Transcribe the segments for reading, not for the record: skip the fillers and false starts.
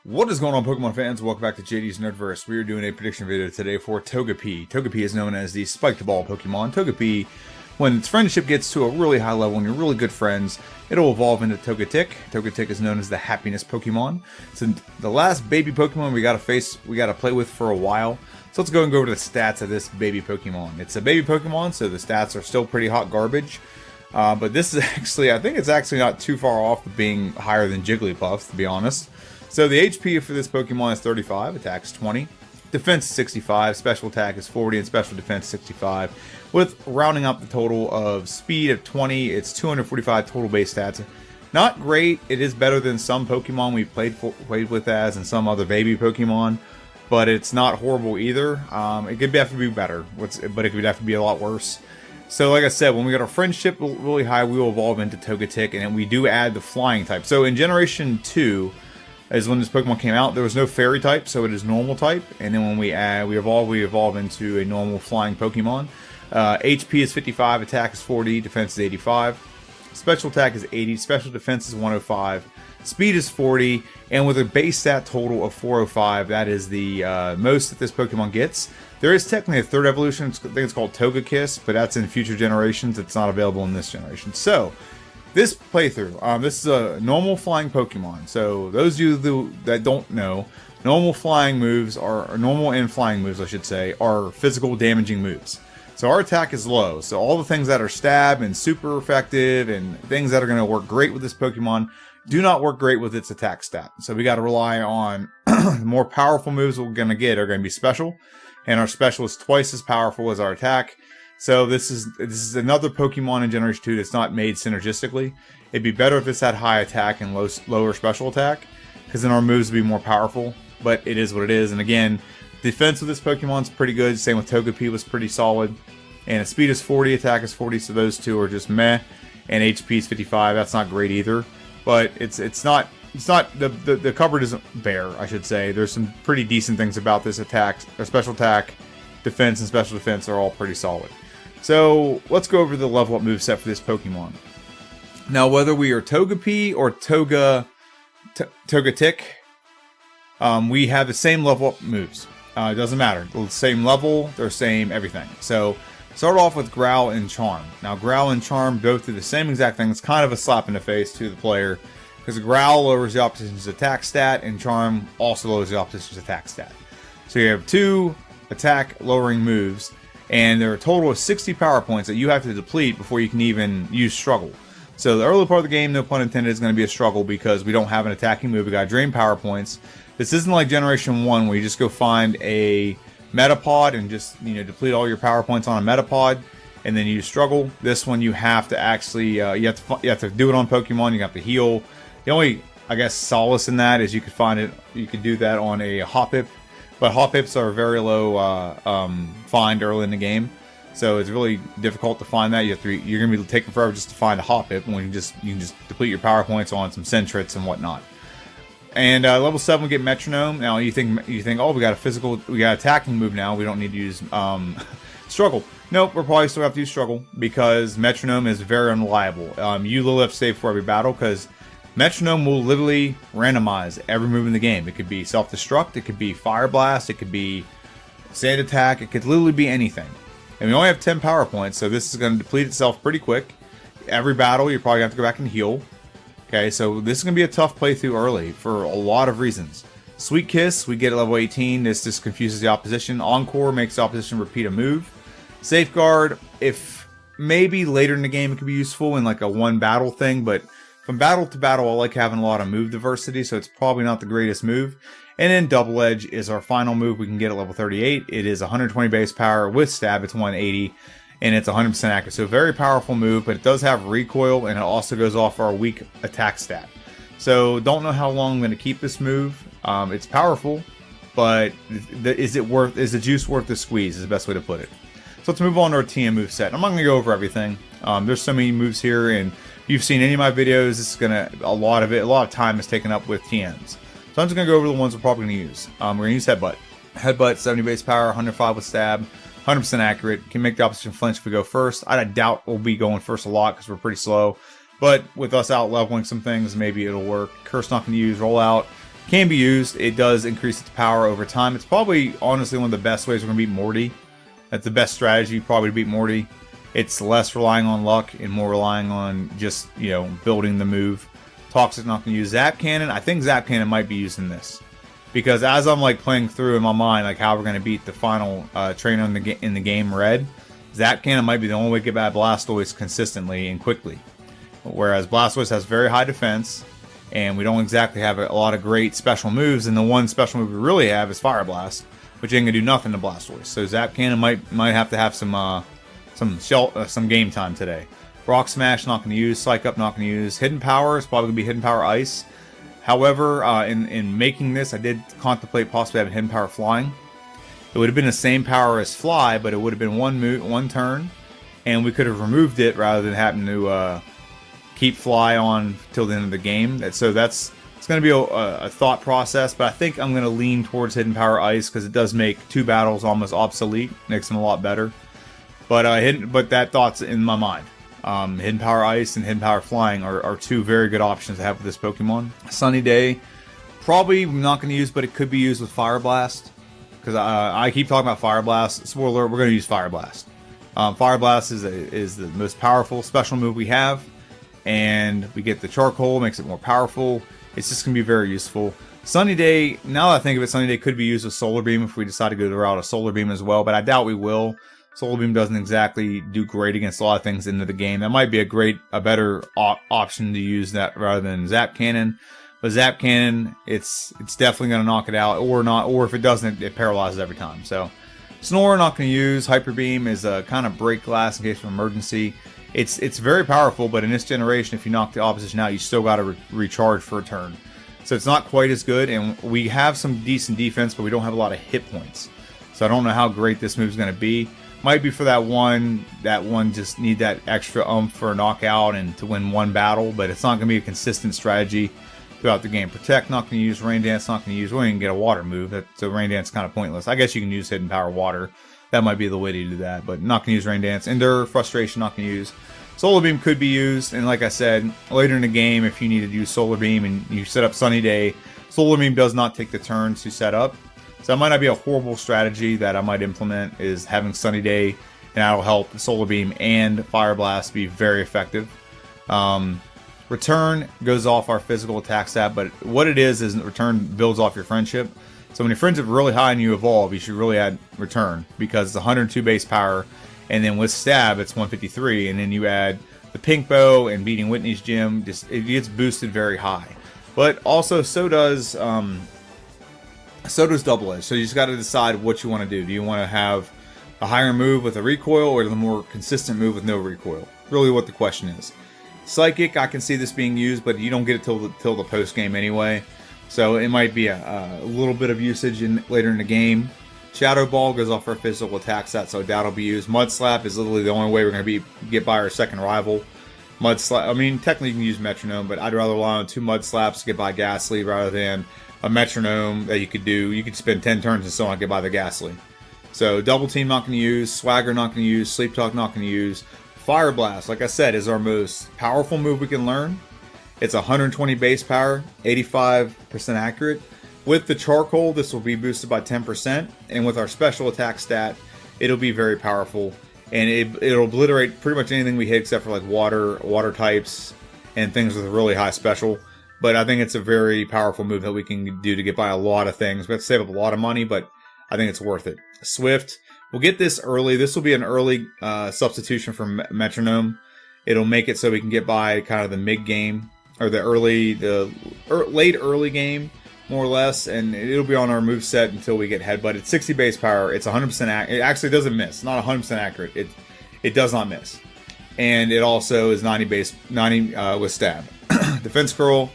What is going on, Pokemon fans? Welcome back to JD's Nerdverse. We are doing a prediction video today for Togepi. Togepi is known as the Spiked Ball Pokemon. Togepi, when its friendship gets to a really high level and you're really good friends, it'll evolve into Togetic. Togetic is known as the happiness Pokemon. It's the last baby Pokemon we gotta play with for a while. So let's go and go over the stats of this baby Pokemon. It's a baby Pokemon, so the stats are still pretty hot garbage. But this is actually, I think it's actually not too far off of being higher than Jigglypuff, to be honest. So the HP for this Pokemon is 35, attacks 20, defense 65, special attack is 40, and special defense 65. With rounding up the total of speed of 20, it's 245 total base stats. Not great. It is better than some Pokemon we've played with as and some other baby Pokemon, but it's not horrible either. It could definitely be better, but it could definitely be a lot worse. So like I said, when we get our friendship really high, we will evolve into Togetic, and then we do add the flying type. So in Generation 2, as when this Pokemon came out, there was no fairy type, so it is normal type. And then when we evolve into a normal flying Pokemon. HP is 55, attack is 40, defense is 85, special attack is 80, special defense is 105, speed is 40, and with a base stat total of 405, that is the most that this Pokemon gets. There is technically a third evolution. I think it's called Togekiss, but that's in future generations. It's not available in this generation. So this playthrough, this is a normal flying Pokemon. So those of you that don't know, normal flying moves normal and flying moves, I should say, are physical damaging moves. So our attack is low. So all the things that are stab and super effective and things that are going to work great with this Pokemon do not work great with its attack stat. So we got to rely on the more powerful moves we're going to get are going to be special, and our special is twice as powerful as our attack. So this is another Pokemon in Generation 2 that's not made synergistically. It'd be better if this had high attack and lower special attack, because then our moves would be more powerful, but it is what it is. And again, defense of this Pokemon's pretty good. Same with Togepi was pretty solid. And its speed is 40, attack is 40, so those two are just meh. And HP is 55, that's not great either. But it's not the cupboard isn't bare, I should say. There's some pretty decent things about this attack, or special attack, defense, and special defense are all pretty solid. So let's go over the level up moveset for this Pokemon. Now, whether we are Togepi or Togetic, we have the same level up moves. It doesn't matter. The same level, they're same everything. So start off with Growl and Charm. Now, Growl and Charm both do the same exact thing. It's kind of a slap in the face to the player, because Growl lowers the opposition's attack stat, and Charm also lowers the opposition's attack stat. So you have two attack lowering moves, and there are a total of 60 power points that you have to deplete before you can even use Struggle. So the early part of the game, no pun intended, is going to be a struggle because we don't have an attacking move. We got to drain power points. This isn't like Generation 1 where you just go find a Metapod and just deplete all your power points on a Metapod and then you struggle. This one you have to actually you have to do it on Pokemon. You have to heal. The only, I guess, solace in that is you could do that on a Hoppip. But Hoppips are very low find early in the game, so it's really difficult to find that. You're gonna be taking forever just to find a Hoppip when you can just deplete your power points on some Sentrits and whatnot. And level 7 we get Metronome. Now you think oh, we got an attacking move now. We don't need to use Struggle. Nope, we're probably still have to use Struggle because Metronome is very unreliable. You literally have to save for every battle because Metronome will literally randomize every move in the game. It could be self-destruct, it could be Fire Blast, it could be Sand Attack, it could literally be anything. And we only have 10 power points, so this is going to deplete itself pretty quick. Every battle, you're probably going to have to go back and heal. Okay, so this is going to be a tough playthrough early for a lot of reasons. Sweet Kiss, we get at level 18. This just confuses the opposition. Encore makes the opposition repeat a move. Safeguard, if maybe later in the game it could be useful in like a one battle thing, but from battle to battle, I like having a lot of move diversity, so it's probably not the greatest move. And then Double Edge is our final move we can get at level 38. It is 120 base power. With stab, it's 180, and it's 100% accurate. So very powerful move, but it does have recoil, and it also goes off our weak attack stat. So don't know how long I'm going to keep this move. It's powerful, but is the juice worth the squeeze is the best way to put it. So let's move on to our TM moveset. I'm not going to go over everything. There's so many moves here, and if you've seen any of my videos, this is a lot of time is taken up with TMs. So I'm just going to go over the ones we're probably going to use. We're going to use Headbutt. Headbutt, 70 base power, 105 with stab, 100% accurate. Can make the opposition flinch if we go first. I doubt we'll be going first a lot because we're pretty slow. But with us out leveling some things, maybe it'll work. Curse not going to use, roll out. Can be used. It does increase its power over time. It's probably, honestly, one of the best ways we're going to beat Morty. That's the best strategy, probably, to beat Morty. It's less relying on luck and more relying on just, building the move. Toxic, not going to use. Zap Cannon, I think Zap Cannon might be used in this. Because as I'm playing through in my mind, how we're going to beat the final trainer in the game, Red, Zap Cannon might be the only way to get by Blastoise consistently and quickly. Whereas Blastoise has very high defense, and we don't exactly have a lot of great special moves, and the one special move we really have is Fire Blast, which ain't gonna do nothing to Blastoise. So Zap Cannon might have to have some game time today. Rock Smash, not gonna use. Psych Up, not gonna use. Hidden Power is probably gonna be Hidden Power Ice. However, in making this, I did contemplate possibly having Hidden Power Flying. It would have been the same power as Fly, but it would have been one turn, and we could have removed it rather than having to keep Fly on till the end of the game. It's going to be a thought process, but I think I'm going to lean towards Hidden Power Ice because it does make 2 battles almost obsolete, makes them a lot better. But that thought's in my mind. Hidden Power Ice and Hidden Power Flying are 2 very good options to have with this Pokemon. Sunny Day, probably not going to use, but it could be used with Fire Blast. Because I keep talking about Fire Blast. Spoiler alert, we're going to use Fire Blast. Fire Blast is the most powerful special move we have. And we get the charcoal, makes it more powerful. It's just going to be very useful. Sunny Day, now that I think of it, Sunny Day could be used with Solar Beam if we decide to go the route of Solar Beam as well, but I doubt we will. Solar Beam doesn't exactly do great against a lot of things into the game. That might be a better option to use that rather than Zap Cannon. But Zap Cannon, it's definitely going to knock it out, or not, or if it doesn't, it paralyzes every time. So Snore, not going to use. Hyper Beam is a kind of break glass in case of emergency. It's very powerful, but in this generation, if you knock the opposition out, you still got to recharge for a turn. So it's not quite as good, and we have some decent defense, but we don't have a lot of hit points. So I don't know how great this move is going to be. Might be for that one just need that extra oomph for a knockout and to win one battle, but it's not going to be a consistent strategy throughout the game. Protect, not going to use. Rain Dance, not going to use. We can get a water move, so Rain Dance is kind of pointless. I guess you can use Hidden Power Water. That might be the way to do that, but not going to use Rain Dance. Endure, Frustration, not going to use. Solar Beam could be used, and like I said, later in the game, if you need to use Solar Beam and you set up Sunny Day, Solar Beam does not take the turn to set up. So that might not be a horrible strategy that I might implement, is having Sunny Day, and that'll help Solar Beam and Fire Blast be very effective. Return goes off our physical attack stat, but what it is Return builds off your friendship. So when your friendship is really high and you evolve, you should really add Return, because it's 102 base power, and then with Stab, it's 153, and then you add the Pink Bow and beating Whitney's Gym, it gets boosted very high. But also, so does Double Edge. So you just got to decide what you want to do. Do you want to have a higher move with a recoil, or the more consistent move with no recoil? Really what the question is. Psychic, I can see this being used, but you don't get it till the post game anyway. So it might be a little bit of usage later in the game. Shadow Ball goes off our physical attack stat, so that'll be used. Mud Slap is literally the only way we're going to get by our second rival. Mud Slap, I mean, technically you can use Metronome, but I'd rather rely on 2 Mud Slaps to get by Ghastly rather than a Metronome that you could do. You could spend 10 turns and still not get by the Ghastly. So Double Team, not going to use. Swagger, not going to use. Sleep Talk, not going to use. Fire Blast, like I said, is our most powerful move we can learn. It's 120 base power, 85% accurate. With the Charcoal, this will be boosted by 10%, and with our special attack stat, it'll be very powerful, and it'll obliterate pretty much anything we hit except for like water types, and things with a really high special. But I think it's a very powerful move that we can do to get by a lot of things. We have to save up a lot of money, but I think it's worth it. Swift, we'll get this early. This will be an early substitution for Metronome. It'll make it so we can get by kind of the mid game, or the late early game, more or less, and it'll be on our move set until we get headbutt. It's 60 base power. It's 100% accurate. It actually doesn't miss. It's not 100% accurate. It does not miss. And it also is 90 with Stab. Defense Curl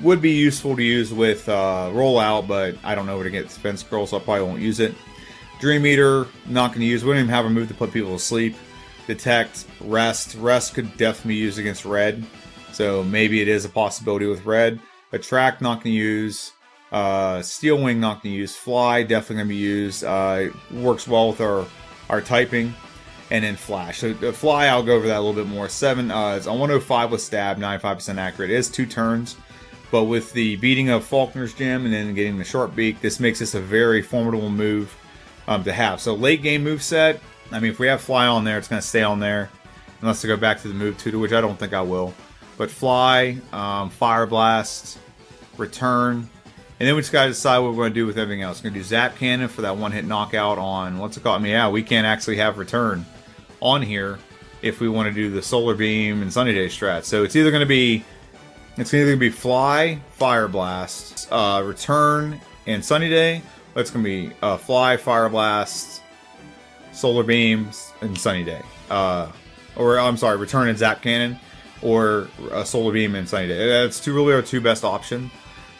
would be useful to use with Rollout, but I don't know where to get Defense Curl, so I probably won't use it. Dream Eater, not going to use. We don't even have a move to put people to sleep. Detect, Rest. Rest could definitely be used against Red, so maybe it is a possibility with Red. Attract, not going to use. Steel Wing, not going to use. Fly, definitely going to be used. Works well with our typing. And then Flash. So the Fly, I'll go over that a little bit more. It's on 105 with Stab, 95% accurate. It is 2 turns. But with the beating of Faulkner's gym and then getting the Sharp Beak, this makes this a very formidable move to have. So late game move set, I mean, if we have Fly on there, it's going to stay on there. Unless I go back to the move tutor, which I don't think I will. But Fly, Fire Blast, Return. And then we just got to decide what we're going to do with everything else. We're going to do Zap Cannon for that one-hit knockout on, what's it called? I mean, yeah, we can't actually have Return on here if we want to do the Solar Beam and Sunny Day strat. So it's either going to be Fly, Fire Blast, Return, and Sunny Day. It's going to be Fly, Fire Blast, Solar Beams, and Sunny Day. Or I'm sorry, Return and Zap Cannon, or Solar Beam and Sunny Day. That's really our two best options.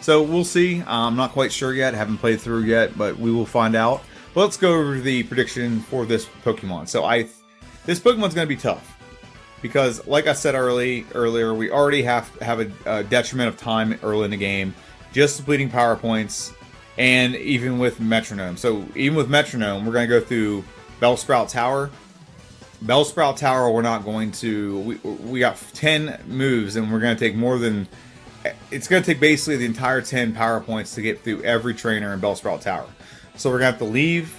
So we'll see. I'm not quite sure yet. Haven't played through yet, but we will find out. But let's go over the prediction for this Pokemon. So this Pokemon's going to be tough. Because, like I said earlier, we already have a detriment of time early in the game, just depleting power points, and even with Metronome. So, even with Metronome, we're going to go through Bellsprout Tower. Bellsprout Tower, we're not going to... We got 10 moves, and we're going to take more than... It's going to take basically the entire 10 power points to get through every trainer in Bellsprout Tower. So, we're going to have to leave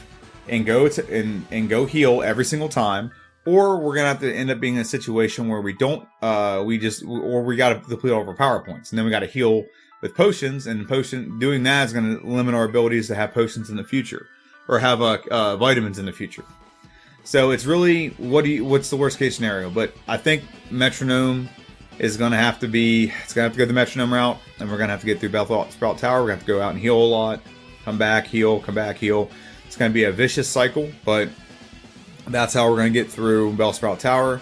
and go heal every single time. Or we're gonna have to end up being in a situation where we don't, or we gotta deplete all of our power points, and then we gotta heal with potions. And doing that is gonna limit our abilities to have potions in the future, or have vitamins in the future. So it's really what's the worst case scenario? But I think Metronome is gonna have to be. It's gonna have to go the Metronome route, and we're gonna have to get through Bellsprout Tower. We're gonna have to go out and heal a lot, come back, heal, come back, heal. It's gonna be a vicious cycle, but that's how we're going to get through Bellsprout Tower.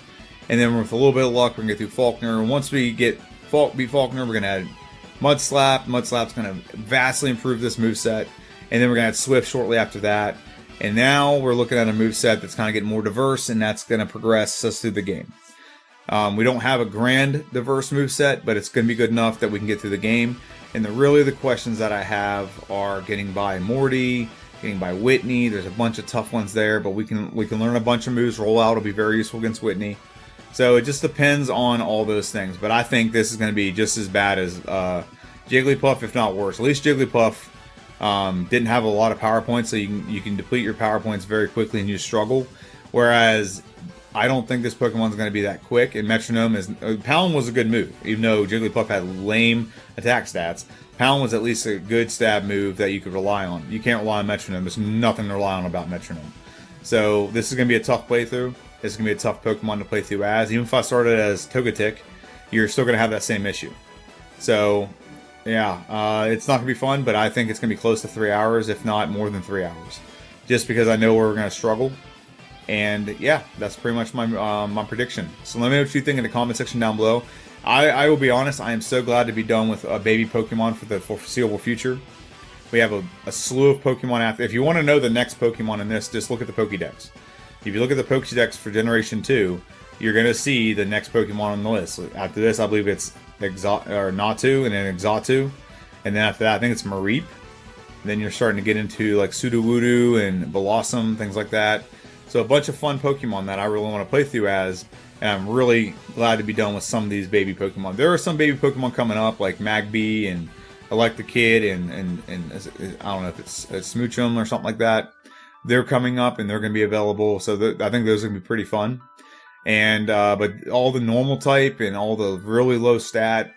And then with a little bit of luck, we're going to get through Faulkner. And once we beat Faulkner, we're going to add Mud Slap. Mud Slap's going to vastly improve this moveset. And then we're going to add Swift shortly after that. And now we're looking at a moveset that's kind of getting more diverse, and that's going to progress us through the game. We don't have a grand diverse moveset, but it's going to be good enough that we can get through the game. And the questions that I have are getting by Morty, getting by Whitney. There's a bunch of tough ones there, but we can learn a bunch of moves. Roll Out will be very useful against Whitney. So it just depends on all those things. But I think this is going to be just as bad as Jigglypuff, if not worse. At least Jigglypuff didn't have a lot of power points, so you can deplete your power points very quickly and you struggle. Whereas I don't think this Pokemon's going to be that quick. And Metronome Palin was a good move, even though Jigglypuff had lame attack stats. Palin was at least a good stab move that you could rely on. You can't rely on Metronome. There's nothing to rely on about Metronome. So this is going to be a tough playthrough. This is going to be a tough Pokemon to play through as. Even if I started as Togetic, you're still going to have that same issue. So, yeah, it's not going to be fun, but I think it's going to be close to 3 hours, if not more than 3 hours. Just because I know where we're going to struggle. And, yeah, that's pretty much my prediction. So let me know what you think in the comment section down below. I will be honest, I am so glad to be done with a baby Pokemon for the foreseeable future. We have a slew of Pokemon after. If you want to know the next Pokemon in this, just look at the Pokédex. If you look at the Pokédex for Generation 2, you're going to see the next Pokemon on the list. After this, I believe it's Natu and then Exatu. And then after that, I think it's Mareep. Then you're starting to get into like Sudowoodo and Blossom, things like that. So a bunch of fun Pokemon that I really want to play through as. And I'm really glad to be done with some of these baby Pokemon. There are some baby Pokemon coming up, like Magby and Electakid and I don't know if it's Smoochum or something like that. They're coming up and they're going to be available. So I think those are going to be pretty fun. And but all the normal type and all the really low stat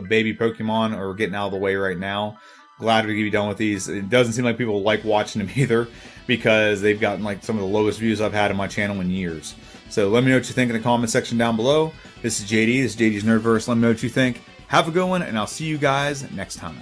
baby Pokemon are getting out of the way right now. Glad to be done with these. It doesn't seem like people like watching them either, because they've gotten like some of the lowest views I've had on my channel in years. So let me know what you think in the comment section down below. This is JD. This is JD's Nerdverse. Let me know what you think. Have a good one, and I'll see you guys next time.